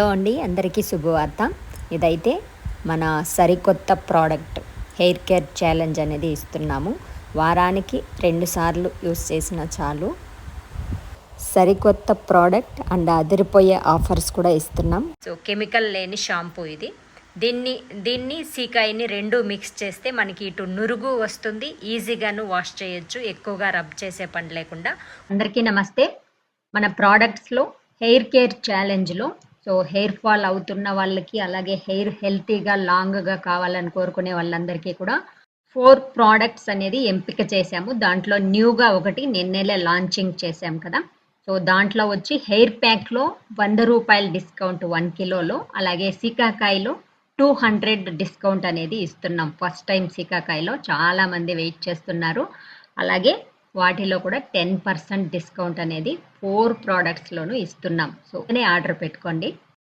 Hello అండి, అందరికీ శుభవార్త. ఇదైతే మన సరికొత్త ప్రోడక్ట్ హెయిర్ కేర్ ఛాలెంజ్ అనేది ఇస్తున్నాము. వారానికి 2 సార్లు యూస్ చేసినా చాలు. సరికొత్త ప్రోడక్ట్ అండ్ అదిరిపోయే ఆఫర్స్ కూడా ఇస్తున్నాం. సో కెమికల్ లేని షాంపూ ఇది. దీన్ని సీకాయిని 2 మిక్స్ చేస్తే మనకి ఇటు నురుగు వస్తుంది, ఈజీగాను వాష్ చేయొచ్చు, ఎక్కువగా రబ్ చేసే పని లేకుండా. అందరికీ నమస్తే. మన ప్రోడక్ట్స్లో హెయిర్ కేర్ ఛాలెంజ్లో హెయిర్ ఫాల్ అవుతున్న వాళ్ళకి, అలాగే హెయిర్ హెల్తీగా లాంగ్గా కావాలని కోరుకునే వాళ్ళందరికీ కూడా 4 ప్రోడక్ట్స్ అనేది ఎంపిక చేశాము. దాంట్లో న్యూగా ఒకటి నిన్నేలే లాంచింగ్ చేశాం కదా. సో దాంట్లో వచ్చి హెయిర్ ప్యాక్లో 100 రూపాయల డిస్కౌంట్ 1 కిలోలో, అలాగే సీకాకాయలో 200 డిస్కౌంట్ అనేది ఇస్తున్నాం. ఫస్ట్ టైం సీకాకాయలో చాలామంది వెయిట్ చేస్తున్నారు. అలాగే వాటిలో కూడా 10% డిస్కౌంట్ అనేది 4 ప్రోడక్ట్స్లోనూ ఇస్తున్నాం. సో ఆర్డర్ పెట్టుకోండి.